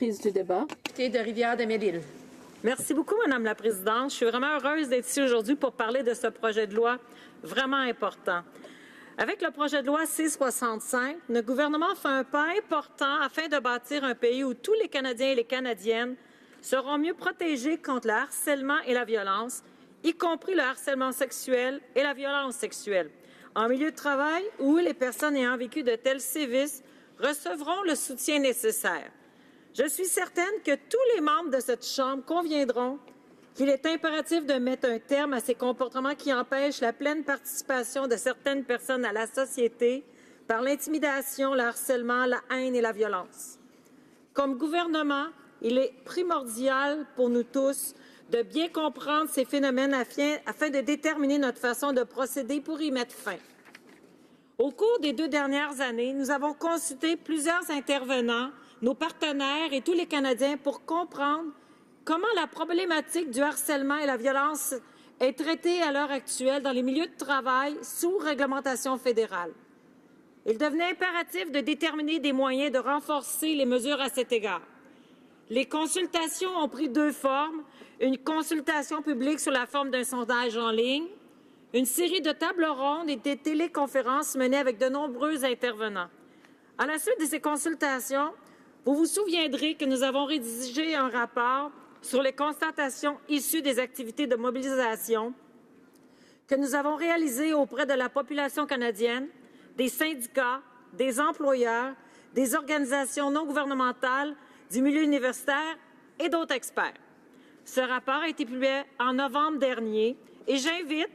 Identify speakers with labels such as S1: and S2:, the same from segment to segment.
S1: Prise du débat.
S2: De Rivière-de-Médile.
S3: Merci beaucoup, Madame la Présidente. Je suis vraiment heureuse d'être ici aujourd'hui pour parler de ce projet de loi vraiment important. Avec le projet de loi C-65, le gouvernement fait un pas important afin de bâtir un pays où tous les Canadiens et les Canadiennes seront mieux protégés contre le harcèlement et la violence, y compris le harcèlement sexuel et la violence sexuelle, en milieu de travail où les personnes ayant vécu de tels sévices recevront le soutien nécessaire. Je suis certaine que tous les membres de cette Chambre conviendront qu'il est impératif de mettre un terme à ces comportements qui empêchent la pleine participation de certaines personnes à la société par l'intimidation, le harcèlement, la haine et la violence. Comme gouvernement, il est primordial pour nous tous de bien comprendre ces phénomènes afin de déterminer notre façon de procéder pour y mettre fin. Au cours des 2 dernières années, nous avons consulté plusieurs intervenants, nos partenaires et tous les Canadiens pour comprendre comment la problématique du harcèlement et la violence est traitée à l'heure actuelle dans les milieux de travail sous réglementation fédérale. Il devenait impératif de déterminer des moyens de renforcer les mesures à cet égard. Les consultations ont pris 2 formes, une consultation publique sous la forme d'un sondage en ligne, une série de tables rondes et des téléconférences menées avec de nombreux intervenants. À la suite de ces consultations, vous vous souviendrez que nous avons rédigé un rapport sur les constatations issues des activités de mobilisation que nous avons réalisées auprès de la population canadienne, des syndicats, des employeurs, des organisations non gouvernementales, du milieu universitaire et d'autres experts. Ce rapport a été publié en novembre dernier et j'invite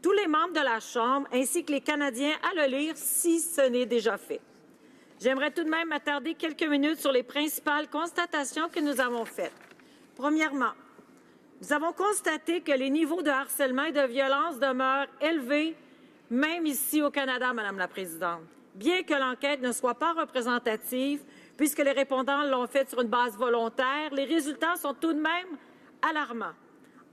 S3: tous les membres de la Chambre ainsi que les Canadiens à le lire si ce n'est déjà fait. J'aimerais tout de même m'attarder quelques minutes sur les principales constatations que nous avons faites. Premièrement, nous avons constaté que les niveaux de harcèlement et de violence demeurent élevés, même ici au Canada, Madame la Présidente. Bien que l'enquête ne soit pas représentative, puisque les répondants l'ont faite sur une base volontaire, les résultats sont tout de même alarmants.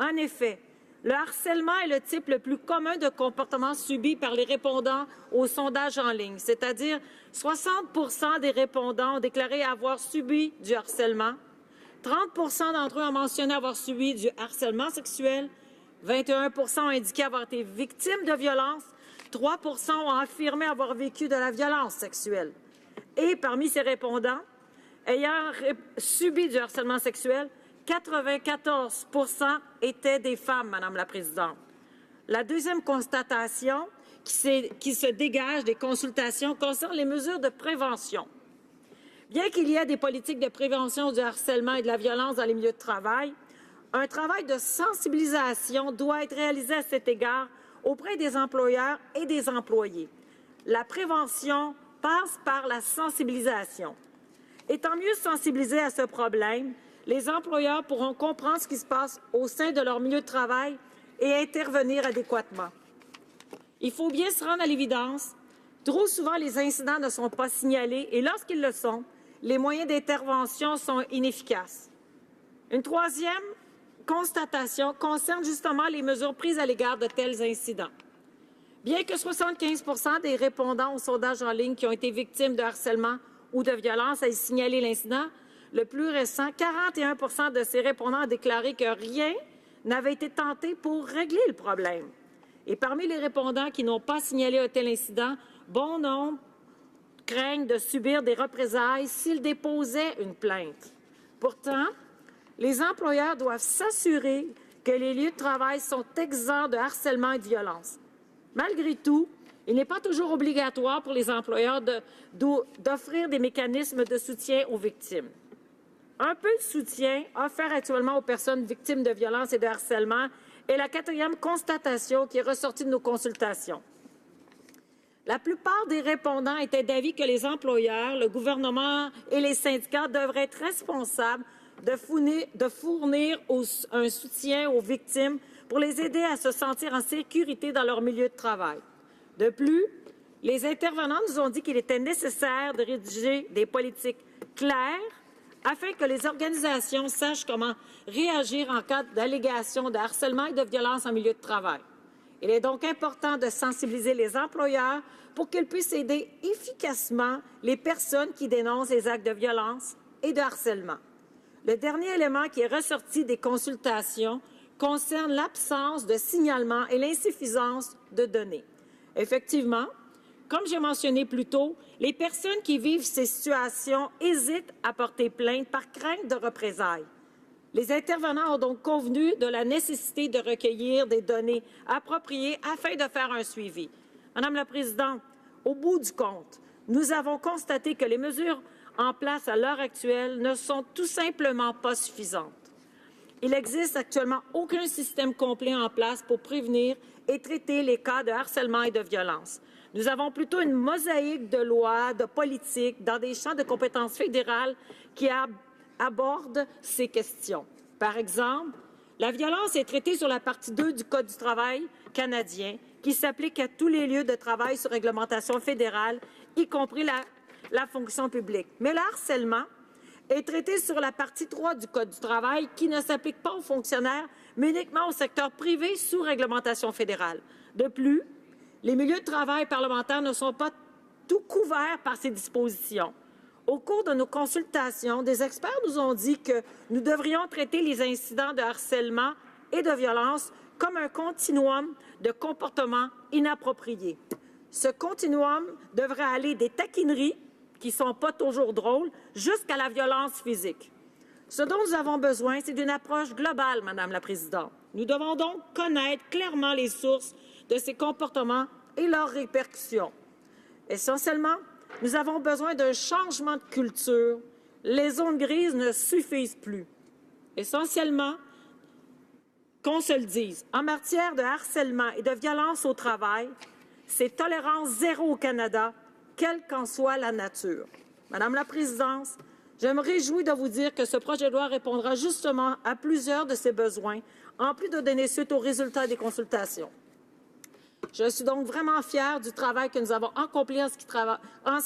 S3: En effet, le harcèlement est le type le plus commun de comportement subi par les répondants au sondage en ligne, c'est-à-dire 60% des répondants ont déclaré avoir subi du harcèlement, 30% d'entre eux ont mentionné avoir subi du harcèlement sexuel, 21% ont indiqué avoir été victimes de violences, 3% ont affirmé avoir vécu de la violence sexuelle. Et parmi ces répondants ayant subi du harcèlement sexuel, 94% étaient des femmes, Madame la Présidente. La deuxième constatation qui se dégage des consultations concerne les mesures de prévention. Bien qu'il y ait des politiques de prévention du harcèlement et de la violence dans les milieux de travail, un travail de sensibilisation doit être réalisé à cet égard auprès des employeurs et des employés. La prévention passe par la sensibilisation. Étant mieux sensibilisés à ce problème, les employeurs pourront comprendre ce qui se passe au sein de leur milieu de travail et intervenir adéquatement. Il faut bien se rendre à l'évidence, trop souvent les incidents ne sont pas signalés et lorsqu'ils le sont, les moyens d'intervention sont inefficaces. Une troisième constatation concerne justement les mesures prises à l'égard de tels incidents. Bien que 75% des répondants au sondage en ligne qui ont été victimes de harcèlement ou de violence aient signalé l'incident, le plus récent, 41% de ces répondants ont déclaré que rien n'avait été tenté pour régler le problème. Et parmi les répondants qui n'ont pas signalé un tel incident, bon nombre craignent de subir des représailles s'ils déposaient une plainte. Pourtant, les employeurs doivent s'assurer que les lieux de travail sont exempts de harcèlement et de violence. Malgré tout, il n'est pas toujours obligatoire pour les employeurs d'offrir des mécanismes de soutien aux victimes. Un peu de soutien offert actuellement aux personnes victimes de violences et de harcèlement est la quatrième constatation qui est ressortie de nos consultations. La plupart des répondants étaient d'avis que les employeurs, le gouvernement et les syndicats devraient être responsables de fournir un soutien aux victimes pour les aider à se sentir en sécurité dans leur milieu de travail. De plus, les intervenants nous ont dit qu'il était nécessaire de rédiger des politiques claires afin que les organisations sachent comment réagir en cas d'allégations de harcèlement et de violence en milieu de travail. Il est donc important de sensibiliser les employeurs pour qu'ils puissent aider efficacement les personnes qui dénoncent les actes de violence et de harcèlement. Le dernier élément qui est ressorti des consultations concerne l'absence de signalement et l'insuffisance de données. Effectivement, comme j'ai mentionné plus tôt, les personnes qui vivent ces situations hésitent à porter plainte par crainte de représailles. Les intervenants ont donc convenu de la nécessité de recueillir des données appropriées afin de faire un suivi. Madame la Présidente, au bout du compte, nous avons constaté que les mesures en place à l'heure actuelle ne sont tout simplement pas suffisantes. Il n'existe actuellement aucun système complet en place pour prévenir et traiter les cas de harcèlement et de violence. Nous avons plutôt une mosaïque de lois, de politiques dans des champs de compétences fédérales qui abordent ces questions. Par exemple, la violence est traitée sur la partie 2 du Code du travail canadien qui s'applique à tous les lieux de travail sous réglementation fédérale, y compris la fonction publique. Mais le harcèlement est traité sur la partie 3 du Code du travail qui ne s'applique pas aux fonctionnaires, mais uniquement au secteur privé sous réglementation fédérale. De plus, les milieux de travail parlementaires ne sont pas tout couverts par ces dispositions. Au cours de nos consultations, des experts nous ont dit que nous devrions traiter les incidents de harcèlement et de violence comme un continuum de comportements inappropriés. Ce continuum devrait aller des taquineries, qui ne sont pas toujours drôles, jusqu'à la violence physique. Ce dont nous avons besoin, c'est d'une approche globale, Madame la Présidente. Nous devons donc connaître clairement les sources de ces comportements et leurs répercussions. Essentiellement, nous avons besoin d'un changement de culture. Les zones grises ne suffisent plus. Essentiellement, qu'on se le dise, en matière de harcèlement et de violence au travail, c'est tolérance zéro au Canada, quelle qu'en soit la nature. Madame la Présidente, je me réjouis de vous dire que ce projet de loi répondra justement à plusieurs de ces besoins, en plus de donner suite aux résultats des consultations. Je suis donc vraiment fière du travail que nous avons accompli en ce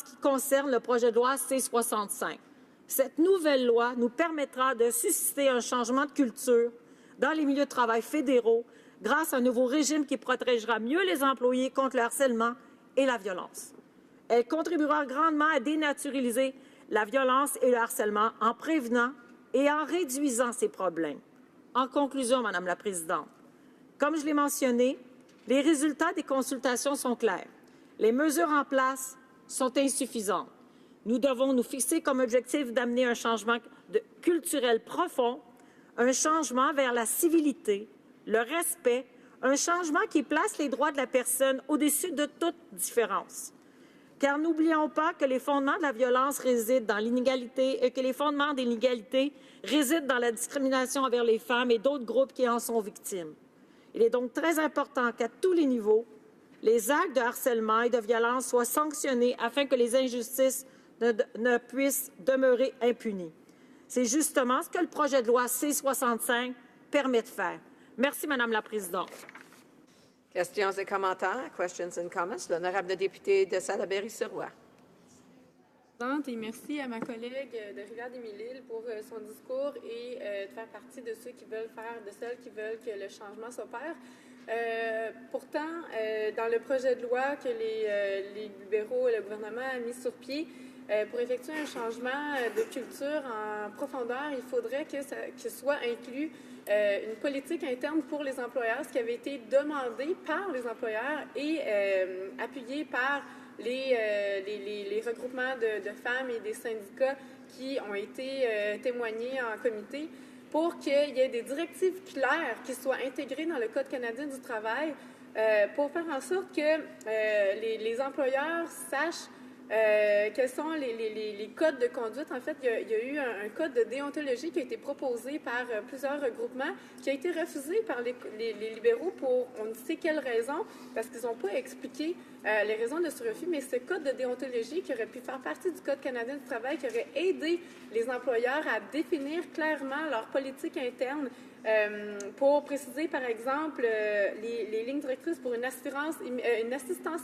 S3: qui concerne le projet de loi C-65. Cette nouvelle loi nous permettra de susciter un changement de culture dans les milieux de travail fédéraux grâce à un nouveau régime qui protégera mieux les employés contre le harcèlement et la violence. Elle contribuera grandement à dénaturaliser la violence et le harcèlement en prévenant et en réduisant ces problèmes. En conclusion, Madame la Présidente, comme je l'ai mentionné, les résultats des consultations sont clairs. Les mesures en place sont insuffisantes. Nous devons nous fixer comme objectif d'amener un changement culturel profond, un changement vers la civilité, le respect, un changement qui place les droits de la personne au-dessus de toute différence. Car n'oublions pas que les fondements de la violence résident dans l'inégalité et que les fondements de l'inégalité résident dans la discrimination envers les femmes et d'autres groupes qui en sont victimes. Il est donc très important qu'à tous les niveaux, les actes de harcèlement et de violence soient sanctionnés afin que les injustices ne puissent demeurer impunies. C'est justement ce que le projet de loi C-65 permet de faire. Merci, Madame la Présidente.
S1: Questions et commentaires. Questions and comments. L'honorable député de Salaberry-sur-Roi.
S2: Et merci à ma collègue de Rivière-des-Mille-Îles pour son discours et de faire partie de ceux qui veulent de celles qui veulent que le changement s'opère. Pourtant, dans le projet de loi que les libéraux et le gouvernement a mis sur pied, pour effectuer un changement de culture en profondeur, il faudrait que soit inclus une politique interne pour les employeurs, ce qui avait été demandé par les employeurs et appuyé par les regroupements de femmes et des syndicats qui ont été témoignés en comité pour qu'il y ait des directives claires qui soient intégrées dans le Code canadien du travail pour faire en sorte que les employeurs sachent quels sont les codes de conduite. En fait, il y a eu un code de déontologie qui a été proposé par plusieurs regroupements, qui a été refusé par les libéraux pour on ne sait quelle raison, parce qu'ils n'ont pas expliqué les raisons de ce refus, mais ce code de déontologie qui aurait pu faire partie du Code canadien du travail, qui aurait aidé les employeurs à définir clairement leur politique interne pour préciser, par exemple, les lignes directrices pour une assistance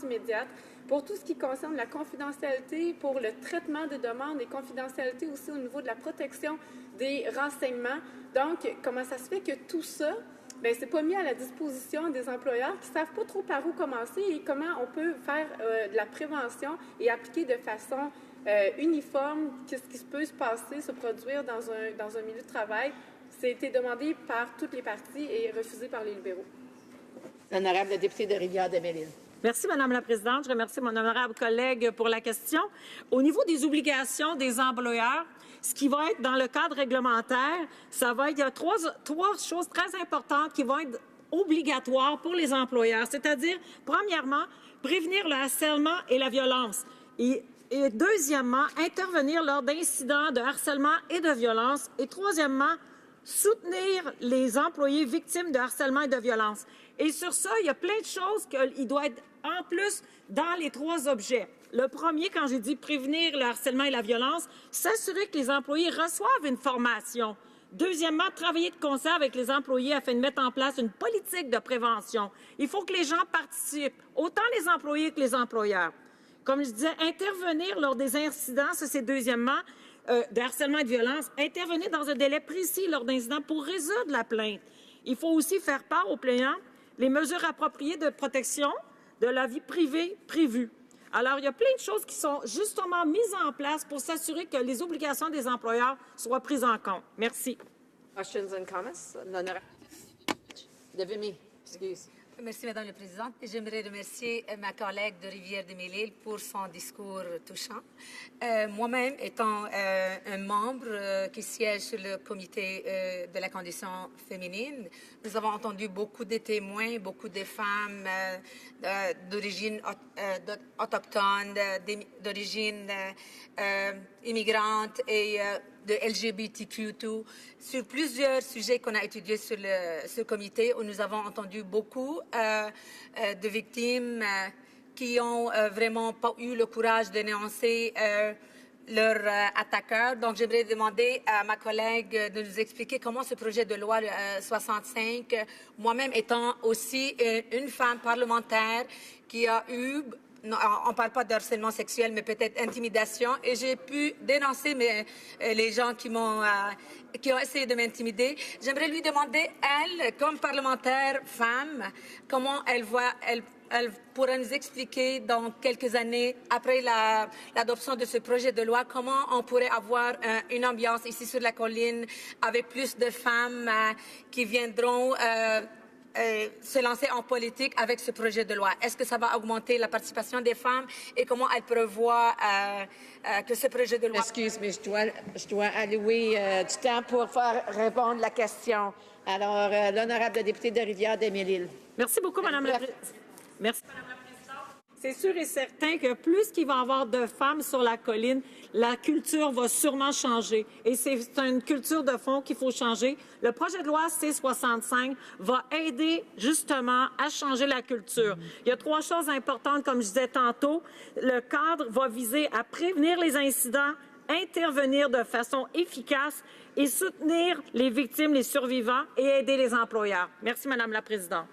S2: immédiate, pour tout ce qui concerne la confidentialité, pour le traitement des demandes et confidentialité aussi au niveau de la protection des renseignements. Donc, comment ça se fait que tout ça, bien, c'est pas mis à la disposition des employeurs qui ne savent pas trop par où commencer et comment on peut faire de la prévention et appliquer de façon uniforme, qu'est-ce qui peut se passer, se produire dans un milieu de travail. Ça a été demandé par toutes les parties et refusé par les libéraux.
S1: L'honorable député de Rivière-des-Mille-Îles.
S3: Merci, Madame la Présidente. Je remercie mon honorable collègue pour la question. Au niveau des obligations des employeurs, ce qui va être dans le cadre réglementaire, il y a trois choses très importantes qui vont être obligatoires pour les employeurs. C'est-à-dire, premièrement, prévenir le harcèlement et la violence. Et deuxièmement, intervenir lors d'incidents de harcèlement et de violence. Et troisièmement, soutenir les employés victimes de harcèlement et de violence. Et sur ça, il y a plein de choses qui doivent être en plus dans les trois objets. Le premier, quand j'ai dit prévenir le harcèlement et la violence, s'assurer que les employés reçoivent une formation. Deuxièmement, travailler de concert avec les employés afin de mettre en place une politique de prévention. Il faut que les gens participent, autant les employés que les employeurs. Comme je disais, intervenir lors des incidents, ça c'est deuxièmement, de harcèlement et de violence, intervenir dans un délai précis lors d'incidents pour résoudre la plainte. Il faut aussi faire part aux plaignants les mesures appropriées de protection de la vie privée prévues. Alors, il y a plein de choses qui sont justement mises en place pour s'assurer que les obligations des employeurs soient prises en compte. Merci.
S1: Questions and comments? L'honorable de Vimy, excuse.
S4: Merci, Madame la Présidente. J'aimerais remercier ma collègue de Rivière-des-Mille-Îles pour son discours touchant. Moi-même, étant un membre qui siège sur le comité de la condition féminine, nous avons entendu beaucoup de témoins, beaucoup de femmes d'origine autochtone, d'origine immigrante et de LGBTQ2 sur plusieurs sujets qu'on a étudiés sur ce comité où nous avons entendu beaucoup de victimes qui ont vraiment pas eu le courage de dénoncer leurs attaqueurs. Donc, j'aimerais demander à ma collègue de nous expliquer comment ce projet de loi 65, moi-même étant aussi une femme parlementaire qui a eu non, on ne parle pas de harcèlement sexuel, mais peut-être intimidation. Et j'ai pu dénoncer les gens qui ont essayé de m'intimider. J'aimerais lui demander, elle, comme parlementaire femme, comment elle voit, elle pourra nous expliquer dans quelques années, après l'adoption de ce projet de loi, comment on pourrait avoir une ambiance ici sur la colline avec plus de femmes qui viendront se lancer en politique avec ce projet de loi. Est-ce que ça va augmenter la participation des femmes et comment elle prévoit que ce projet de loi...
S1: Excuse, mais je dois allouer du temps pour faire répondre la question. Alors, l'honorable député de Rivière-des-Mille-Îles.
S3: Merci beaucoup, Madame la Présidente. Merci, Madame la Présidente. C'est sûr et certain que plus qu'il va y avoir de femmes sur la colline, la culture va sûrement changer. Et c'est une culture de fond qu'il faut changer. Le projet de loi C-65 va aider justement à changer la culture. Il y a trois choses importantes, comme je disais tantôt. Le cadre va viser à prévenir les incidents, intervenir de façon efficace et soutenir les victimes, les survivants et aider les employeurs. Merci, Madame la Présidente.